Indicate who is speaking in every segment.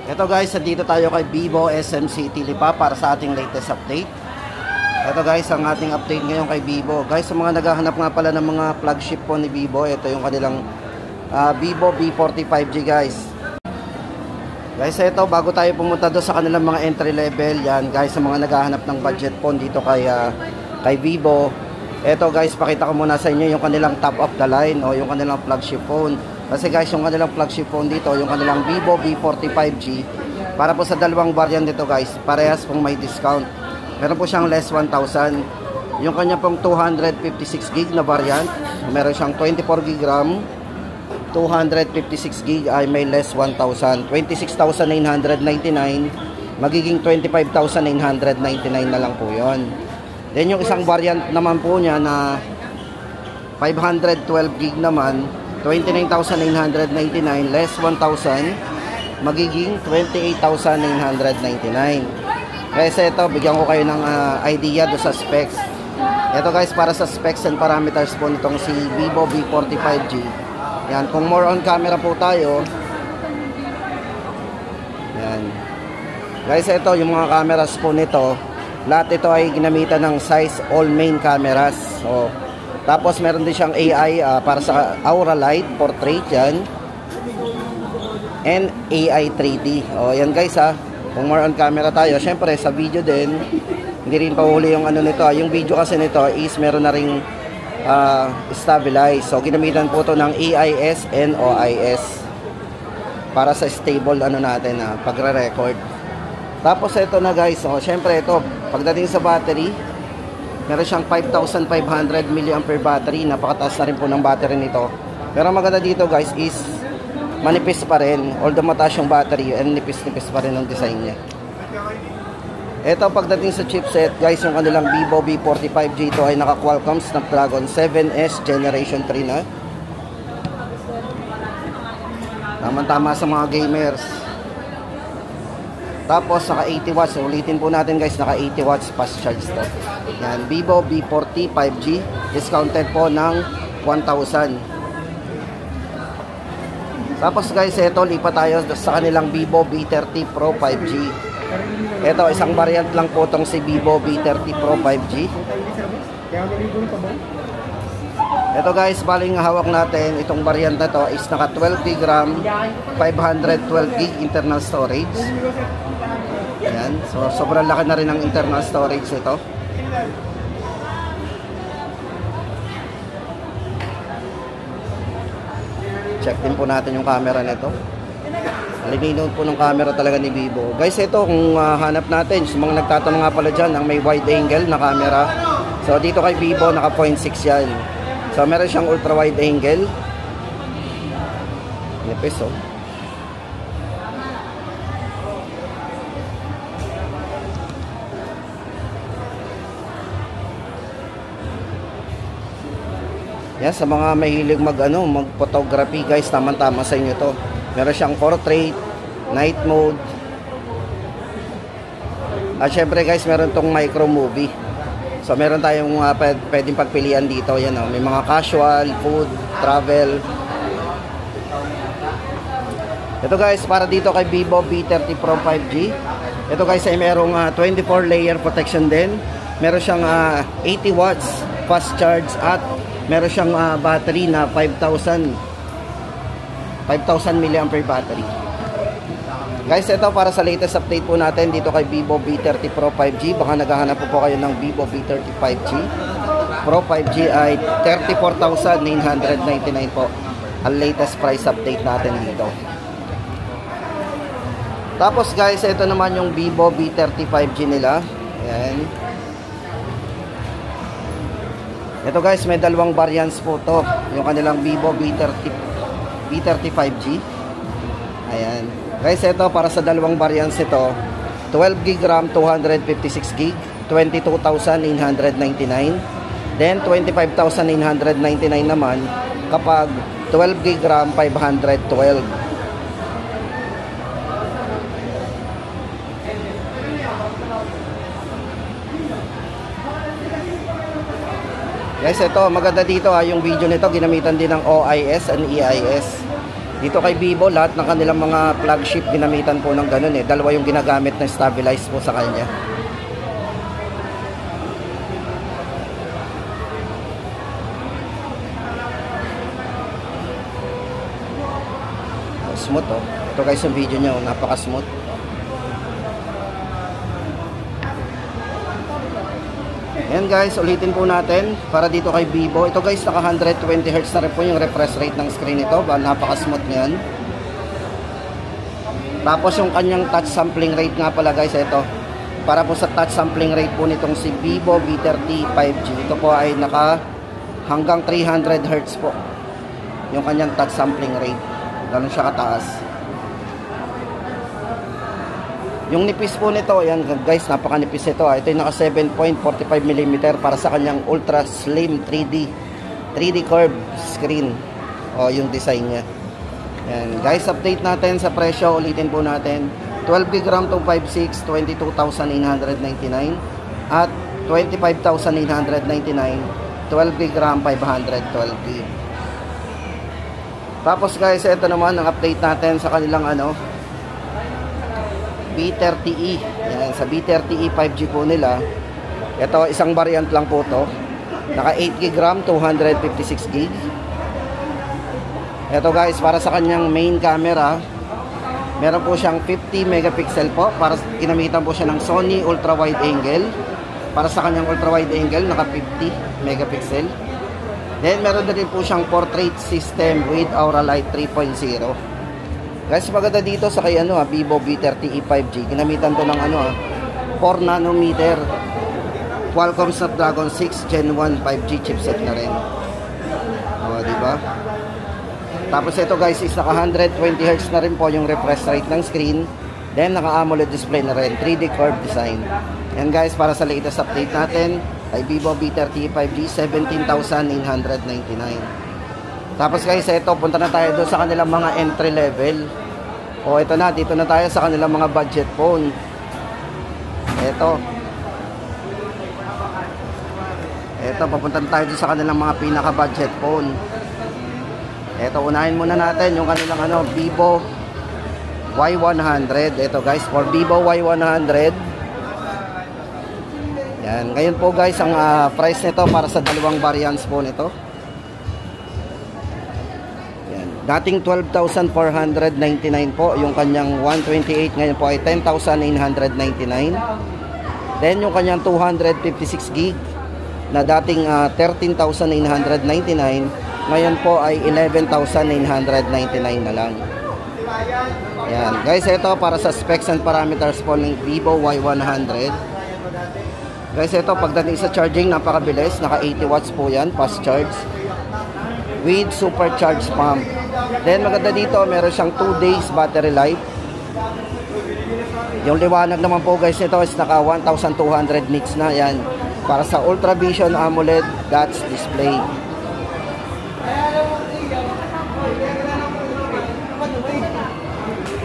Speaker 1: Ito guys, dito tayo kay Vivo SM City Lipa para sa ating latest update. Ito guys, ang ating update ngayon kay Vivo. Guys, sa mga naghahanap nga pala ng mga flagship po ni Vivo, ito yung kanilang Vivo V40 5G guys. Guys, ito bago tayo pumunta doon sa kanilang mga entry level, yan guys, sa mga naghahanap ng budget phone dito kay Vivo. Ito guys, pakita ko muna sa inyo yung kanilang top of the line o yung kanilang flagship phone. Kasi guys, yung kanilang flagship phone dito, yung kanilang Vivo V40 5G, para po sa dalawang variant dito guys, parehas pong may discount. Meron po siyang less 1,000. Yung kanya pong 256GB na variant, meron siyang 24GB RAM, 256GB ay may less 1,000. 26,999, magiging 25,999 na lang po yon. Then yung isang variant naman po niya na 512GB naman, 29,999 less 1,000, magiging 28,999. Kasi ito, bigyan ko kayo ng idea do sa specs. Ito guys, para sa specs and parameters po nitong si Vivo V40 5G. Yan, kung more on camera po tayo. Yan. Guys, ito yung mga cameras po nito. Lahat ito ay ginamitan ng size all main cameras. So, tapos meron din siyang AI para sa Aura Light Portrait yan. And AI 3D. O yan guys kung more on camera tayo, syempre sa video din, hindi rin pahuli yung ano nito. Yung video kasi nito is meron na ring stabilize. So ginamitan po to ng AIS and OIS para sa stable ano natin pagre-record. Tapos ito na guys, syempre ito, pagdating sa battery, meron siyang 5,500 mAh battery. Napakataas na rin po ng battery nito. Pero maganda dito guys is manipis pa rin. Although mataas yung battery, nipis-nipis pa rin ang design niya. Ito pagdating sa chipset guys, yung kanilang Vivo V40 5G ito ay naka Qualcomm Snapdragon 7S Generation 3 na. Tama-tama sa mga gamers. Tapos naka 80 watts. Ulitin po natin guys, naka 80 watts fast charge to. Yan, Vivo V40 5G, discounted po ng 1,000. Tapos guys, ito lipat tayo sa kanilang Vivo V30 Pro 5G. Ito, isang variant lang po itong si Vivo V30 Pro 5G. Ito guys, baling hawak natin, itong variant na to is naka 12GB RAM, 512GB internal storage. Ayan, so sobrang laki na rin ang internal storage ito. Check din po natin yung camera nito. Lininon po ng camera talaga ni Vivo. Guys, ito kung hanap natin, sa mga nagtatanong nga pala dyan, ang may wide angle na camera. So dito kay Vivo, naka 0.6 yan. So meron siyang ultra wide angle. Nipis Yan, sa mga mahilig mag-photography guys, tama-tama sa inyo to. Meron siyang portrait, night mode. At syempre guys, meron tong micro movie. So meron tayong pwedeng pagpilian dito. Yan may mga casual, food, travel. Ito guys, para dito kay Vivo V30 Pro 5G. Ito guys ay merong 24 layer protection din. Meron siyang 80 watts fast charge at meron siyang battery na 5,000 mAh battery. Guys, ito para sa latest update po natin dito kay Vivo V30 Pro 5G. Baka naghahanap po kayo ng Vivo V30 5G Pro 5G ay 34,999 po ang latest price update natin dito. Tapos guys, ito naman yung Vivo V30 5G nila. Ayan. Ito guys, may dalawang variants po to. Yung kanilang Vivo V30 5G. Ayan. Guys, ito para sa dalawang variants ito. 12GB RAM, 256GB, 22,999. Then 25,999 naman kapag 12GB RAM, 512. Guys, ito maganda dito yung video nito, ginamitan din ng OIS and EIS. Dito kay Vivo, lahat ng kanilang mga flagship ginamitan po ng ganun eh. Dalawa yung ginagamit na stabilize po sa kanya. Smooth oh. Ito guys yung video niya, napaka smooth. Ayan guys, ulitin po natin para dito kay Vivo. Ito guys, naka 120Hz na rin po yung refresh rate ng screen nito. Napaka-smooth niyan. Tapos yung kanyang touch sampling rate nga pala guys, ito. Para po sa touch sampling rate po nitong si Vivo V30 5G. Ito po ay naka hanggang 300Hz po. Yung kanyang touch sampling rate. Ganun siya kataas. Yung nipis po nito, ayan guys, napaka-nipis ito. Ito yung naka 7.45mm para sa kanyang ultra slim 3D curve screen. O yung design niya. Ayan guys, update natin sa presyo. Ulitin po natin. 12GB RAM 256, 22,999. At 25,999. 12GB RAM 512GB. Tapos guys, ito naman ang update natin sa kanilang B30e. Yan, sa B30e 5G po nila. Ito, isang variant lang po to. Naka 8GB RAM, 256GB. Ito guys, para sa kanyang main camera, meron po siyang 50 megapixel po. Para ginamitan po siya ng Sony ultra wide angle. Para sa kanyang ultra wide angle, naka 50 megapixel. Then meron din po siyang portrait system with Aura Light 3.0. Guys, maganda dito sa kay Vivo V30e 5G. Ginamitan to ng 4 nanometer Qualcomm Snapdragon 6 Gen 1 5G chipset na rin. O, di ba? Tapos ito guys is naka 120Hz na rin po yung refresh rate ng screen. Then naka AMOLED display na rin, 3D curve design. Yan guys, para sa latest update natin kay Vivo V30e 5G, 17,999. Tapos guys, ito, punta na tayo doon sa kanilang mga entry level. O ito na, dito na tayo sa kanilang mga budget phone. Ito, papunta na tayo doon sa kanilang mga pinaka budget phone. Ito, unahin muna natin yung kanilang Vivo Y100. Ito guys, for Vivo Y100. Yan, ngayon po guys, ang price nito para sa dalawang variants po nito. Dating 12,499 po yung kanyang 128, ngayon po ay 10,999. Then yung kanyang 256GB na dating 13,999, ngayon po ay 11,999 na lang. Yan guys, ito para sa specs and parameters po ng Vivo Y100. Guys, ito pagdating sa charging, napakabilis, naka 80 watts po yan, fast charge with supercharged pump. Then maganda dito, meron siyang 2 days battery life. Yung liwanag naman po guys nito is naka 1200 nits na yan. Para sa Ultra Vision AMOLED dots display.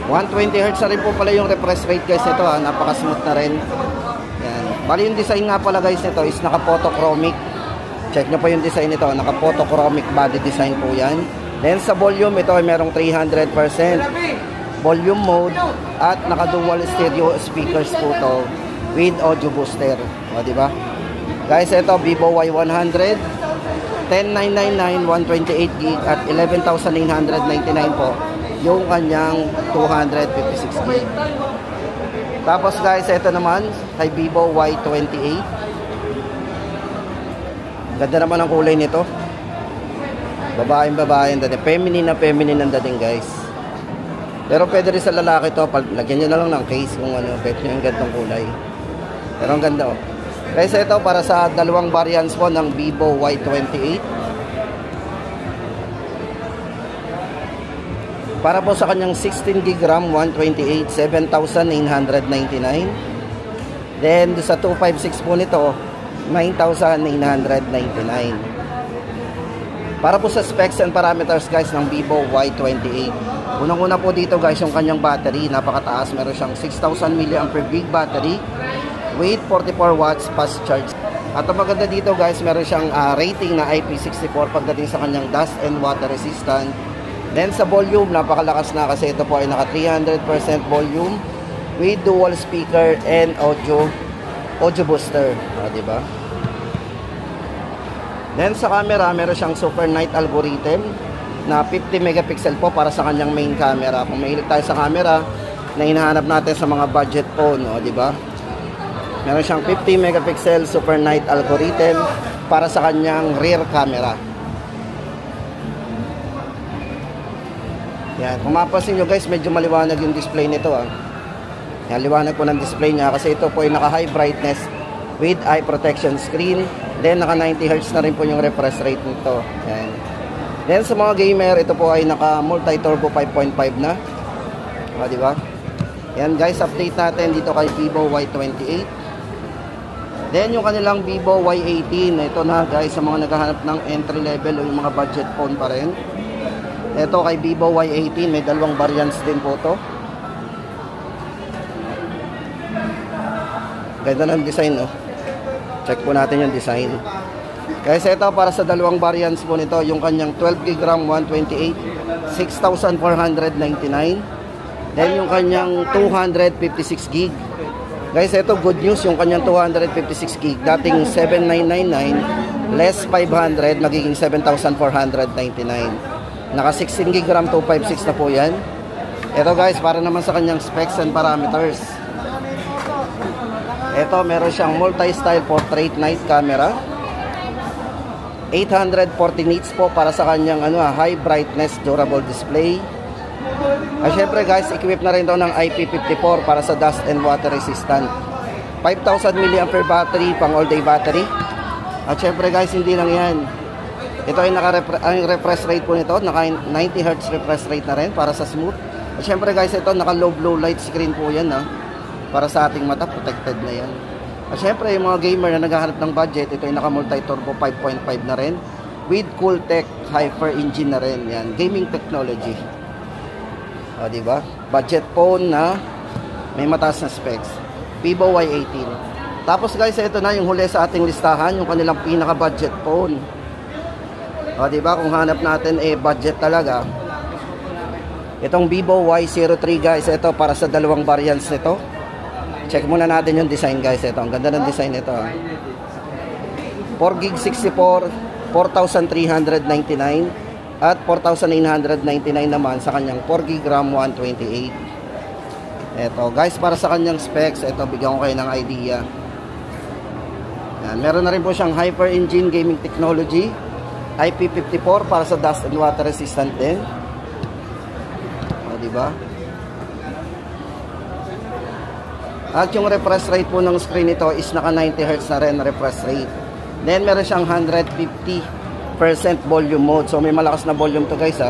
Speaker 1: ...120Hz na rin po pala yung refresh rate guys nito ha. Napaka-smooth na rin. Yan. Bali yung design nga pala guys nito is naka-photochromic. Check nyo po yung design nito. Naka-photochromic body design po yan. Then sa volume, ito ay merong 300% volume mode at naka-dual stereo speakers po to with audio booster. O, diba? Guys, ito Vivo Y100 10,999 128GB at 11,999 po yung kanyang 256GB. Tapos guys, ito naman kay Vivo Y28. Ganda naman ang kulay nito. Babaeng feminine na feminine ang dating guys. Pero pwede rin sa lalaki to, lagyan nyo na lang ng case kung bet nyo yung gandang kulay. Pero ang ganda oh. Guys, ito para sa dalawang variants po ng Vivo Y28. Para po sa kanyang 16GB RAM 128, 7,999. Then sa 256 po nito 9,999. Para po sa specs and parameters guys ng Vivo Y28. Unang-una po dito guys yung kanyang battery, napakataas. Meron siyang 6,000 mAh battery with 44 watts fast charge. At ang maganda dito guys, meron siyang rating na IP64 pagdating sa kanyang dust and water resistant. Then sa volume, napakalakas na kasi ito po ay naka 300% volume with dual speaker and audio booster, di ba? Then sa camera, meron siyang super night algorithm na 50 megapixel po para sa kanyang main camera. Kung mahilig tayo sa camera na hinahanap natin sa mga budget phone, di ba? Meron siyang 50 megapixel super night algorithm para sa kanyang rear camera. Yan, kung mapapansin nyo guys, medyo maliwanag yung display nito. Yan, liwanag po ng display niya kasi ito po ay naka high brightness with eye protection screen. Then naka 90Hz na rin po yung refresh rate nito. Yan. Then sa mga gamer, ito po ay naka multi turbo 5.5 na. Di ba? Yan guys, update natin dito kay Vivo Y28. Then yung kanilang Vivo Y18, ito na guys, sa mga naghahanap ng entry level o yung mga budget phone pa rin. Ito kay Vivo Y18, may dalawang variants din po to. Ganda ng design, no? Check po natin yung design. Guys, ito para sa dalawang variants po nito, yung kanyang 12GB RAM 128, 6,499. Then yung kanyang 256GB. Guys, ito good news, yung kanyang 256GB, dating 7,999, less 500, magiging 7,499. Naka 16GB RAM 256 na po yan. Ito guys, para naman sa kanyang specs and parameters. Ito, meron siyang multi-style portrait night camera. 840 nits po para sa kanyang high brightness durable display. At syempre guys, equip na rin daw ng IP54 para sa dust and water resistant. 5,000 mAh battery, pang all day battery. At syempre guys, hindi lang yan. Ito ay ang refresh rate po nito, naka 90Hz refresh rate na rin para sa smooth. At syempre guys, ito naka low blue light screen po yan, para sa ating mata, protected na yan. At syempre yung mga gamer na naghahanap ng budget, ito ay naka multi turbo 5.5 na rin with Cooltech Hyper engine na rin yan, gaming technology. Di ba? Budget phone na may mataas na specs. Vivo Y18. Tapos guys, ito na yung huli sa ating listahan, yung kanilang pinaka budget phone. Di ba? Kung hanap natin budget talaga. Itong Vivo Y03 guys, ito para sa dalawang variants nito. Check muna natin yung design guys. Ito, ang ganda ng design nito. 4GB 64, 4,399 at 4,999 naman sa kanyang 4GB RAM 128. Ito guys, para sa kanyang specs, ito bigyan ko kayo ng idea. Yan, meron na rin po siyang Hyper Engine gaming technology, IP54 para sa dust and water resistant din. Di ba? At yung refresh rate po ng screen nito is naka 90Hz na rin refresh rate. Then meron siyang 150% volume mode. So may malakas na volume to guys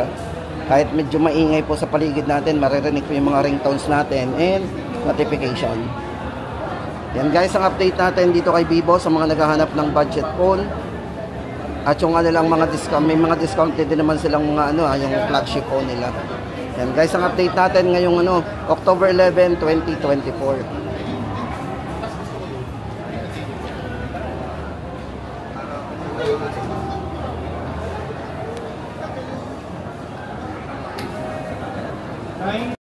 Speaker 1: Kahit medyo maingay po sa paligid natin, maririnig po yung mga ringtones natin and notification. Yan guys, ang update natin dito kay Vivo sa mga naghahanap ng budget phone. At yung lang mga discount, may mga discounted din naman silang mga yung flagship phone nila. Yan guys, ang update natin ngayong October 11, 2024.